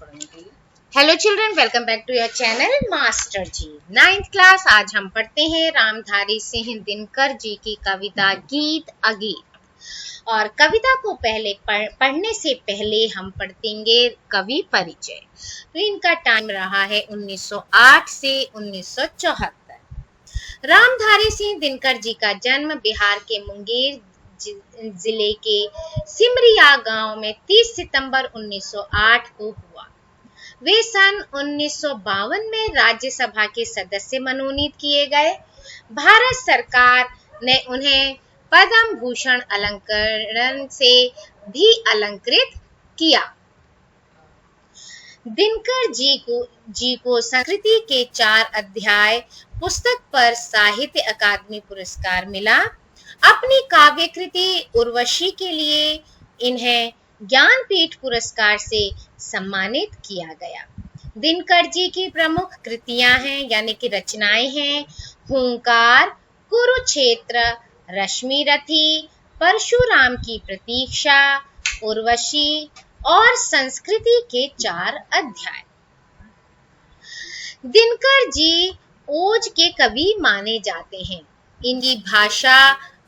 पढ़ने के लिए। Hello children, welcome back to your channel master ji. 9th class. आज हम पढ़ते हैं रामधारी सिंह दिनकर जी की कविता गीत अगीत। और कविता को पहले पढ़ने से पहले हम पढ़ेंगे कवि परिचय। तो इनका टाइम रहा है 1908 से 1974। रामधारी सिंह दिनकर जी का जन्म बिहार के मुंगेर जिले के सिमरिया गांव में 30 सितंबर 1908 को हुआ। वे सन 1952 में राज्यसभा के सदस्य मनोनीत किए गए। भारत सरकार ने उन्हें पद्म भूषण अलंकरण से भी अलंकृत किया। दिनकर जी को संस्कृति के 4 अध्याय पुस्तक पर साहित्य अकादमी पुरस्कार मिला। अपनी काव्य कृति उर्वशी के लिए इन्हें ज्ञानपीठ पुरस्कार से सम्मानित किया गया। दिनकर जी की प्रमुख कृतियां हैं यानी कि रचनाएं हैं हुंकार, कुरुक्षेत्र, रश्मिरथी, परशुराम की प्रतीक्षा, उर्वशी और संस्कृति के 4 अध्याय। दिनकर जी ओज के कवि माने जाते हैं। इनकी भाषा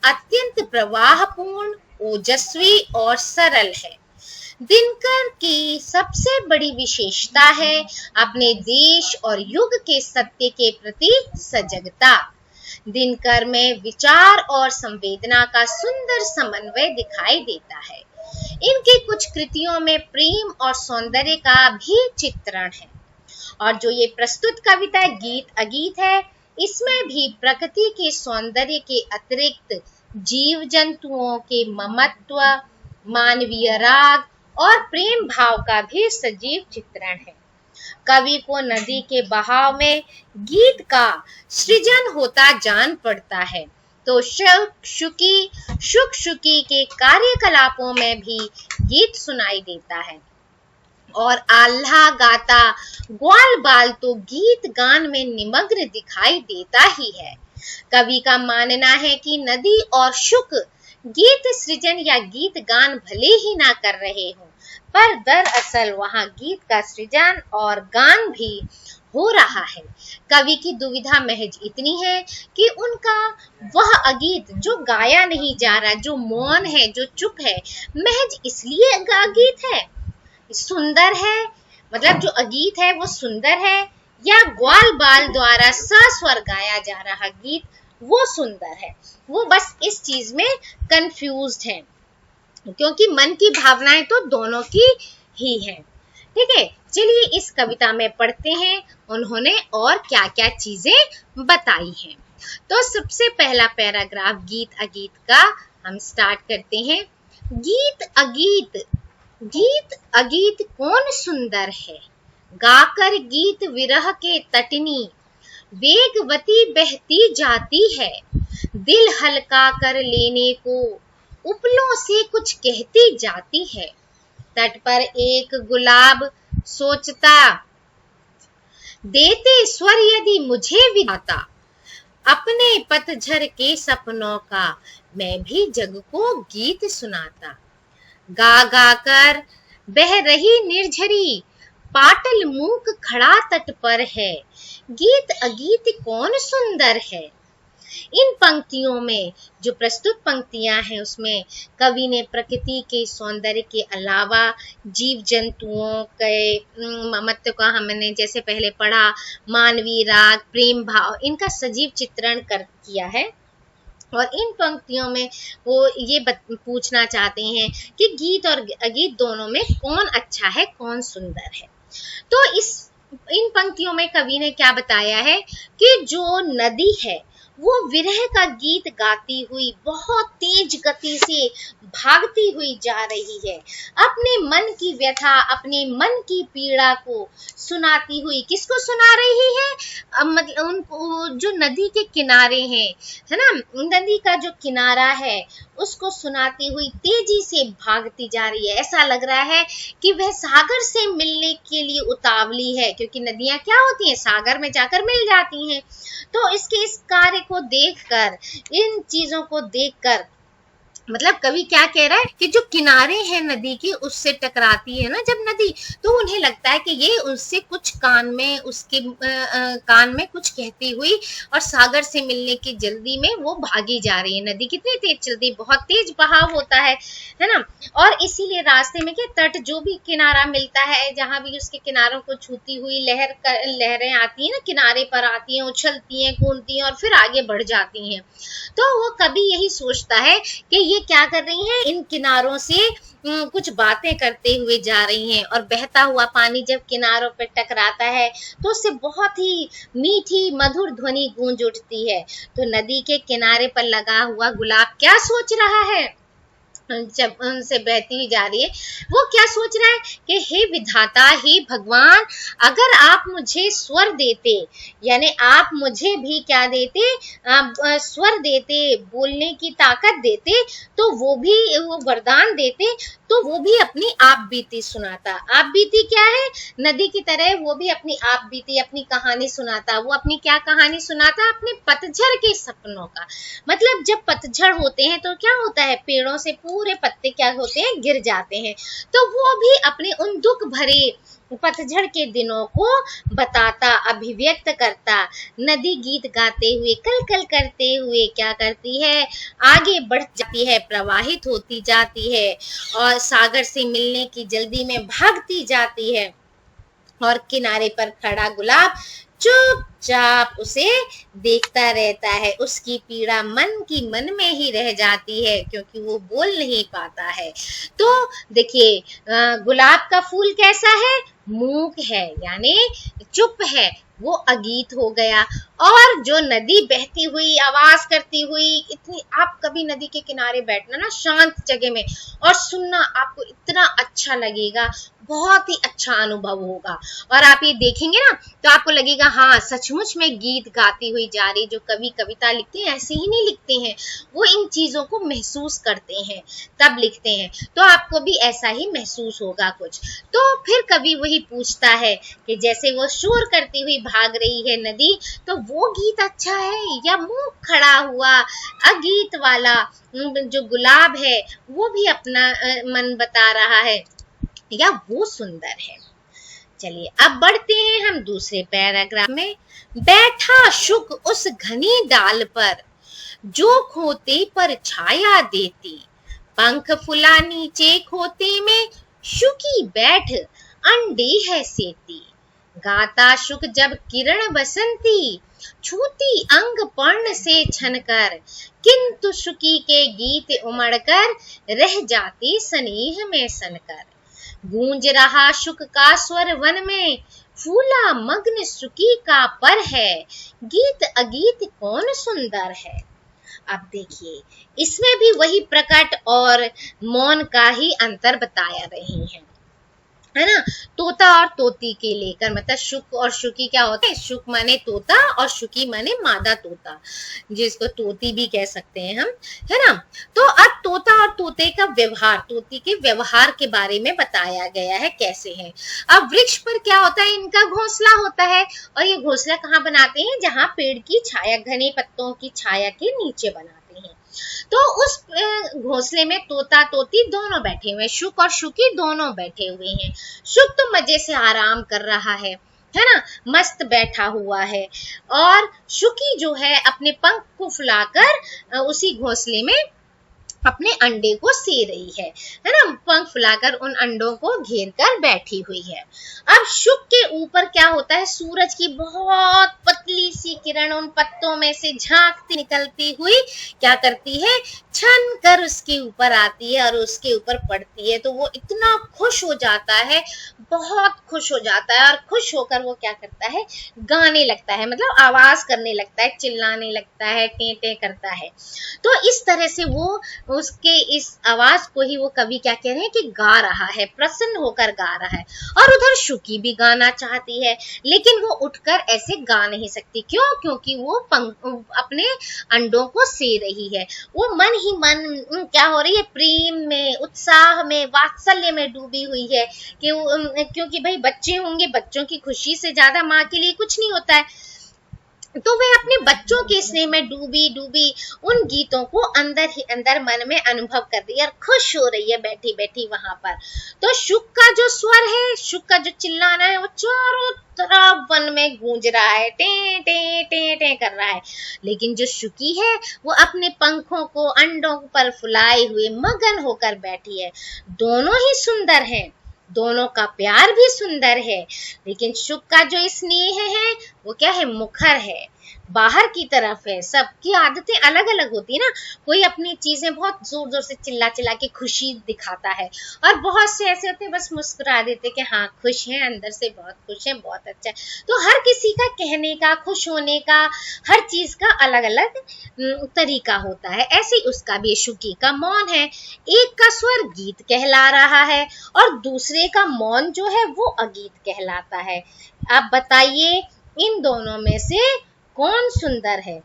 अत्यंत प्रवाहपूर्ण, ओजस्वी और सरल है। दिनकर की सबसे बड़ी विशेषता है अपने देश और युग के सत्य के प्रति सजगता। दिनकर में विचार और संवेदना का सुंदर समन्वय दिखाई देता है। इनकी कुछ कृतियों में प्रेम और सौंदर्य का भी चित्रण है। और जो ये प्रस्तुत कविता गीत अगीत है, इसमें भी प्रकृति के सौंदर्य के अतिरिक्त जीव जंतुओं के ममत्व, मानवीय राग और प्रेम भाव का भी सजीव चित्रण है। कवि को नदी के बहाव में गीत का सृजन होता जान पड़ता है, तो शुक-शुकी के कार्यकलापों में भी गीत सुनाई देता है। और आल्हा गाता ग्वाल बाल तो गीत गान में निमग्न दिखाई देता ही है। कवि का मानना है कि नदी और शुक गीत सृजन या गीत गान भले ही ना कर रहे हों, पर दरअसल वहां गीत का सृजन और गान भी हो रहा है। कवि की दुविधा महज इतनी है कि उनका वह अगीत जो गाया नहीं जा रहा, जो मौन है, जो चुप है, महज इसलिए अगीत है, सुंदर है, मतलब जो अगीत है वो सुंदर है, या ग्वाल बाल द्वारा सस्वर गाया जा रहा गीत वो सुंदर है। वो बस इस चीज में कंफ्यूज्ड है, क्योंकि मन की भावनाएं तो दोनों की ही है। ठीक है, चलिए इस कविता में पढ़ते हैं उन्होंने और क्या क्या चीजें बताई हैं। तो सबसे पहला पैराग्राफ गीत अगीत का हम स्टार्ट करते हैं। गीत अगीत, गीत अगीत कौन सुंदर है, गाकर गीत विरह के तटनी, वेगवती बहती जाती है, दिल हल्का कर लेने को उपलों से कुछ कहती जाती है। तट पर एक गुलाब सोचता, देते स्वर यदि मुझे विधाता, अपने पतझर के सपनों का मैं भी जग को गीत सुनाता। गा गा कर बह रही निर्झरी, पाटल मूक खड़ा तट पर है, गीत अगीत कौन सुंदर है। इन पंक्तियों में जो प्रस्तुत पंक्तियां हैं उसमें कवि ने प्रकृति के सौंदर्य के अलावा जीव जंतुओं के ममत्व का, हमने जैसे पहले पढ़ा, मानवीय राग, प्रेम भाव, इनका सजीव चित्रण किया है। और इन पंक्तियों में वो ये पूछना चाहते हैं कि गीत और अगीत दोनों में कौन अच्छा है, कौन सुंदर है। तो इन पंक्तियों में कवि ने क्या बताया है कि जो नदी है वो विरह का गीत गाती हुई बहुत तेज गति से भागती हुई जा रही है, अपने मन की व्यथा, अपने मन की पीड़ा को सुनाती हुई। किसको सुना रही है? मतलब उनको जो नदी के किनारे हैं, है ना, नदी का जो किनारा है उसको सुनाती हुई तेजी से भागती जा रही है। ऐसा लग रहा है कि वह सागर से मिलने के लिए उतावली है, क्योंकि नदियां क्या होती हैं, सागर में जाकर मिल जाती हैं। तो इसके इस कार्य को देखकर, इन चीजों को देखकर मतलब कवि क्या कह रहा है कि जो किनारे हैं नदी के उससे टकराती है ना जब नदी, तो उन्हें लगता है कि ये उससे कुछ कान में, उसके कान में कुछ कहती हुई और सागर से मिलने की जल्दी में वो भागी जा रही है। नदी कितनी तेज चलती है, बहुत तेज बहाव होता है ना। और इसीलिए रास्ते में क्या तट जो भी किनारा मिलता है, जहां भी उसके किनारों को छूती हुई लहरें आती है ना, किनारे पर आती हैं, उछलती हैं, कूदती हैं और फिर आगे बढ़ जाती हैं। तो वो कभी यही सोचता है कि ये क्या कर रही हैं, इन किनारों से कुछ बातें करते हुए जा रही हैं। और बहता हुआ पानी जब किनारों पर टकराता है तो उससे बहुत ही मीठी मधुर ध्वनि गूंज उठती है। तो नदी के किनारे पर लगा हुआ गुलाब क्या सोच रहा है, जब उनसे बहती हुई जा रही है, वो क्या सोच रहा है कि हे विधाता, हे भगवान, अगर आप मुझे स्वर देते, यानी आप मुझे भी क्या देते, स्वर देते, बोलने की ताकत देते, तो वो वरदान देते, तो वो भी अपनी आप बीती सुनाता। आप बीती क्या है, नदी की तरह वो भी अपनी आप बीती, अपनी कहानी सुनाता। वो अपनी क्या कहानी सुनाता, अपने पतझड़ के सपनों का। मतलब जब पतझड़ होते हैं तो क्या होता है, पेड़ों से पूरे पत्ते क्या होते हैं, गिर जाते हैं। तो वो भी अपने उन दुख भरे पतझड़ के दिनों को बताता, अभिव्यक्त करता। नदी गीत गाते हुए, कल कल करते हुए क्या करती है, आगे बढ़ जाती है, प्रवाहित होती जाती है और सागर से मिलने की जल्दी में भागती जाती है। और किनारे पर खड़ा गुलाब चुपचाप उसे देखता रहता है। उसकी पीड़ा मन की मन में ही रह जाती है क्योंकि वो बोल नहीं पाता है। तो देखिए, गुलाब का फूल कैसा है, मूक है, यानी चुप है, वो अगीत हो गया। और जो नदी बहती हुई, आवाज करती हुई, इतनी, आप कभी नदी के किनारे बैठना ना शांत जगह में और सुनना, आपको इतना अच्छा लगेगा, बहुत ही अच्छा अनुभव होगा। और आप ये देखेंगे ना तो आपको लगेगा हाँ सचमुच में गीत गाती हुई जा रही। जो कवि कविता लिखते हैं ऐसे ही नहीं लिखते हैं, वो इन चीजों को महसूस करते हैं तब लिखते हैं। तो आपको भी ऐसा ही महसूस होगा कुछ। तो फिर कवि वही पूछता है कि जैसे वो शोर करती हुई भाग रही है नदी, तो वो गीत अच्छा है या मुंह खड़ा हुआ अगीत वाला जो गुलाब है वो भी अपना मन बता रहा है, या वो सुंदर है। चलिए अब बढ़ते हैं हम दूसरे पैराग्राफ में। बैठा शुक उस घनी डाल पर, जो खोते पर छाया देती, पंख फुला नीचे खोते में, शुकी बैठ अंडे है सेती। गाता शुक जब किरण बसंती, छूती अंग पर्ण से छनकर, किंतु शुकी के गीत उमड़कर, रह जाती स्नेह में सनकर। गूंज रहा शुक का स्वर वन में, फूला मग्न शुकी का पर है, गीत अगीत कौन सुंदर है। अब देखिए, इसमें भी वही प्रकट और मौन का ही अंतर बताया रही है ना। तोता और तोती के लेकर, मतलब शुक और शुकी क्या होते हैं, शुक माने तोता और शुकी माने मादा तोता, जिसको तोती भी कह सकते हैं हम, है ना। तो अब तोता और तोते का व्यवहार, तोती के व्यवहार के बारे में बताया गया है कैसे है। अब वृक्ष पर क्या होता है, इनका घोंसला होता है और ये घोंसला कहाँ बनाते हैं, जहाँ पेड़ की छाया, घने पत्तों की छाया के नीचे बनाते हैं। तो उस घोंसले में तोता तोती दोनों बैठे हुए हैं, शुक और शुकी दोनों बैठे हुए हैं। शुक तो मजे से आराम कर रहा है ना, मस्त बैठा हुआ है। और शुकी जो है अपने पंख को फुलाकर उसी घोंसले में अपने अंडे को से रही है ना, पंख फुलाकर उन अंडों को घेर कर बैठी हुई है। अब शुक के ऊपर क्या होता है, सूरज की बहुत पतली सी किरण उन पत्तों में से झांकती निकलती हुई क्या करती है, छन कर उसके ऊपर आती है और उसके ऊपर पड़ती है। तो वो इतना खुश हो जाता है, बहुत खुश हो जाता है, और खुश होकर वो क्या करता है, गाने लगता है, मतलब आवाज करने लगता है, चिल्लाने लगता है, टें करता है। तो इस तरह से वो उसके इस आवाज को ही वो कवि क्या कह रहे हैं कि गा रहा है, प्रसन्न होकर गा रहा है। और उधर शुकी भी गाना चाहती है, लेकिन वो उठकर ऐसे गा नहीं सकती। क्यों? क्योंकि वो अपने अंडों को से रही है। वो मन ही मन क्या हो रही है, प्रेम में, उत्साह में, वात्सल्य में डूबी हुई है कि क्योंकि भाई बच्चे होंगे, बच्चों की खुशी से ज्यादा माँ के लिए कुछ नहीं होता है। तो वे अपने बच्चों के स्नेह में डूबी डूबी उन गीतों को अंदर ही अंदर मन में अनुभव कर रही है और खुश हो रही है बैठी बैठी वहां पर। तो शुक का जो स्वर है, शुक का जो चिल्लाना है, वो चारों तरफ वन में गूंज रहा है, टे टे टे टे कर रहा है। लेकिन जो शुकी है वो अपने पंखों को अंडों पर फुलाए हुए मगन होकर बैठी है। दोनों ही सुंदर हैं, दोनों का प्यार भी सुंदर है, लेकिन शुक का जो स्नेह है वो क्या है, मुखर है, बाहर की तरफ है। सबकी आदतें अलग अलग होती है ना, कोई अपनी चीजें बहुत जोर जोर से चिल्ला चिल्ला के खुशी दिखाता है, और बहुत से ऐसे होते हैं बस मुस्कुरा देते कि हाँ खुश हैं, अंदर से बहुत खुश हैं, बहुत अच्छा है। तो हर किसी का कहने का, खुश होने का, हर चीज का अलग अलग तरीका होता है। ऐसे ही उसका भी, शुकी का मौन है, एक का स्वर गीत कहला रहा है और दूसरे का मौन जो है वो अगीत कहलाता है। अब बताइए इन दोनों में से कौन सुंदर है?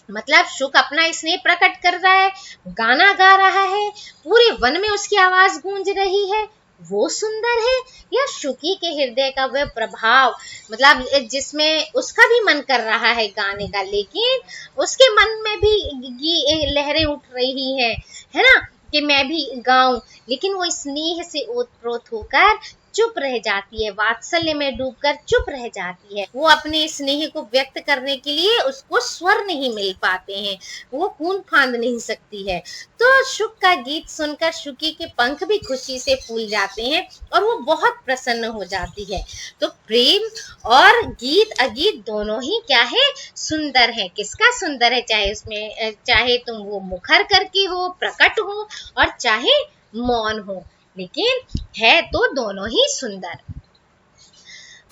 मतलब शुक अपना स्नेह प्रकट कर रहा है, गाना गा रहा है, पूरे वन में उसकी आवाज गूंज रही है, वो सुंदर है, या शुकी के हृदय का वह प्रभाव, मतलब जिसमें उसका भी मन कर रहा है गाने का, लेकिन उसके मन में भी लहरें उठ रही है ना, कि मैं भी गाऊं, लेकिन वो स्नेह से ओतप्रोत होकर चुप रह जाती है, वात्सल्य में डूबकर चुप रह जाती है। वो अपने स्नेह को व्यक्त करने के लिए उसको स्वर नहीं मिल पाते हैं, वो कून फांद नहीं सकती है। तो शुक का गीत सुनकर शुकी के पंख भी खुशी से फूल जाते हैं और वो बहुत प्रसन्न हो जाती है। तो प्रेम और गीत अगीत दोनों ही क्या है, सुंदर है। किसका सुंदर है? चाहे उसमें चाहे तुम वो मुखर करके हो, प्रकट हो, और चाहे मौन हो, लेकिन है तो दोनों ही सुंदर।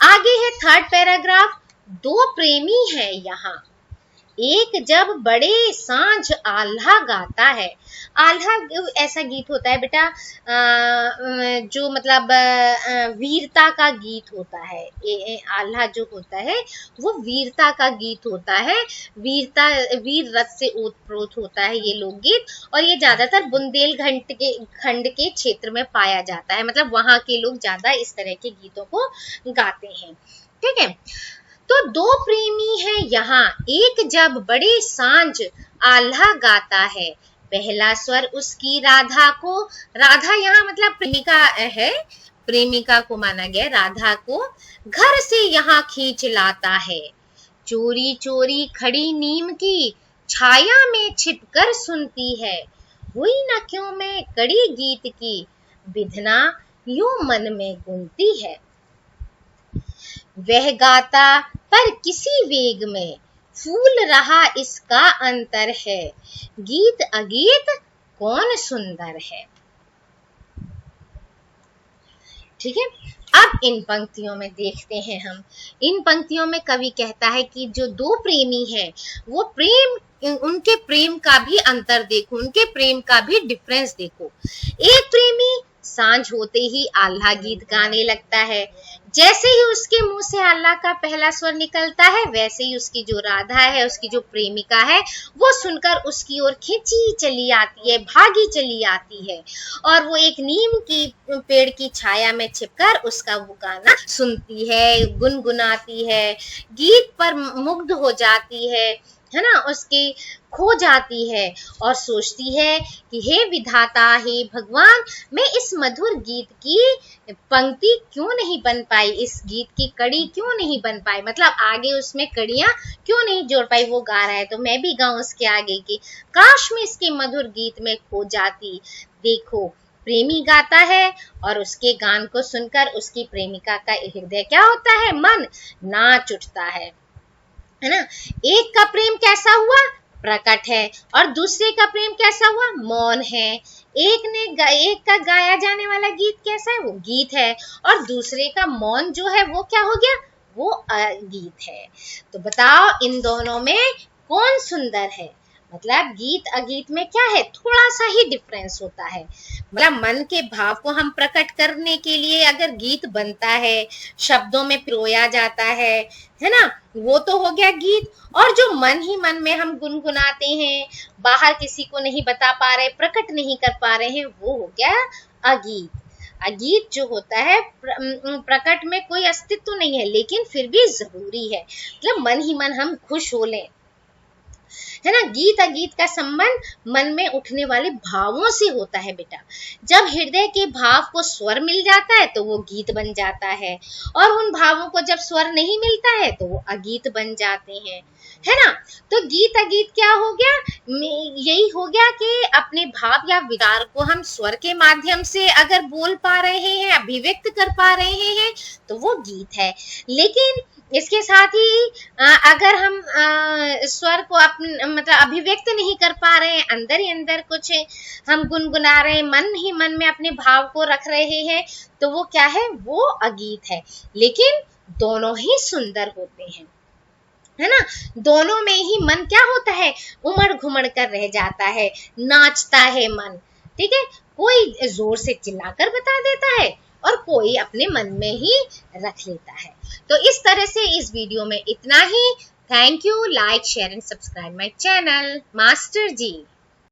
आगे है थर्ड पैराग्राफ। दो प्रेमी है यहाँ, एक जब बड़े सांझ आल्हा गाता है। आल्हा ऐसा गीत होता है बेटा जो मतलब वीरता का गीत होता है। आल्हा जो होता है वो वीरता का गीत होता है, वीर रस से ओतप्रोत होता है ये लोकगीत, और ये ज्यादातर बुंदेलखंड खंड के क्षेत्र में पाया जाता है। मतलब वहां के लोग ज्यादा इस तरह के गीतों को गाते हैं। ठीक है, तो दो प्रेमी हैं यहाँ, एक जब बड़े सांझ आल्हा गाता है। पहला स्वर उसकी राधा को, राधा यहाँ मतलब प्रेमिका है, प्रेमिका को माना गया, राधा को घर से यहाँ खींच लाता है। चोरी चोरी खड़ी नीम की छाया में छिपकर सुनती है, हुई न क्यों मैं कड़ी गीत की विधना यूं मन में गुनती है। वह गाता पर किसी वेग में, फूल रहा इसका अंतर है, गीत अगीत कौन सुंदर है। ठीक है, अब इन पंक्तियों में देखते हैं हम। इन पंक्तियों में कवि कहता है कि जो दो प्रेमी हैं वो उनके प्रेम का भी अंतर देखो, उनके प्रेम का भी डिफरेंस देखो। एक प्रेमी सांझ होते ही आल्हा गीत गाने लगता है, जैसे ही उसके मुंह से आल्हा का पहला स्वर निकलता है वैसे ही उसकी जो राधा है, उसकी जो प्रेमिका है, वो सुनकर उसकी ओर खींची चली आती है, भागी चली आती है, और वो एक नीम की पेड़ की छाया में छिपकर उसका वो गाना सुनती है, गुनगुनाती है, गीत पर मुग्ध हो जाती है ना, उसकी खो जाती है और सोचती है कि हे विधाता, हे भगवान, मैं इस मधुर गीत की पंक्ति क्यों नहीं बन पाई, इस गीत की कड़ी क्यों नहीं बन पाई, मतलब आगे उसमें कड़ियां क्यों नहीं जोड़ पाई। वो गा रहा है तो मैं भी गाऊं उसके आगे की, काश मैं इसके मधुर गीत में खो जाती। देखो, प्रेमी गाता है और उसके गान को सुनकर उसकी प्रेमिका का हृदय क्या होता है, मन नाच उठता है ना। एक का प्रेम कैसा हुआ, प्रकट है, और दूसरे का प्रेम कैसा हुआ, मौन है। एक का गाया जाने वाला गीत कैसा है, वो गीत है, और दूसरे का मौन जो है वो क्या हो गया, वो अगीत है। तो बताओ इन दोनों में कौन सुंदर है। मतलब गीत अगीत में क्या है, थोड़ा सा ही डिफरेंस होता है। मतलब मन के भाव को हम प्रकट करने के लिए अगर गीत बनता है, शब्दों में पिरोया जाता है ना, वो तो हो गया गीत। और जो मन ही मन में हम गुनगुनाते हैं, बाहर किसी को नहीं बता पा रहे, प्रकट नहीं कर पा रहे हैं, वो हो गया अगीत। अगीत जो होता है प्रकट में कोई अस्तित्व नहीं है, लेकिन फिर भी जरूरी है, मतलब मन ही मन हम खुश हो लें, है ना। गीत अगीत का संबंध मन में उठने वाले भावों से होता है बेटा। जब हृदय के भाव को स्वर मिल जाता है तो वो गीत बन जाता है, और उन भावों को जब स्वर नहीं मिलता है तो वो अगीत बन जाते हैं, है ना। तो गीत अगीत क्या हो गया, यही हो गया कि अपने भाव या विचार को हम स्वर के माध्यम से अगर बोल पा रहे हैं, अभिव्यक्त कर पा रहे हैं, तो वो गीत है। लेकिन इसके साथ ही अगर हम स्वर को मतलब अभिव्यक्त नहीं कर पा रहे हैं, अंदर ही अंदर कुछ हम गुनगुना रहे हैं, मन ही मन में अपने भाव को रख रहे हैं, तो वो क्या है, वो अगीत है। लेकिन दोनों ही सुंदर होते हैं, है ना। दोनों में ही मन क्या होता है, उमड़ घुमड़ कर रह जाता है, नाचता है मन, ठीक है। कोई जोर से चिल्लाकर बता देता है और कोई अपने मन में ही रख लेता है। तो इस तरह से इस वीडियो में इतना ही। Thank you. Like, share and subscribe my channel master ji.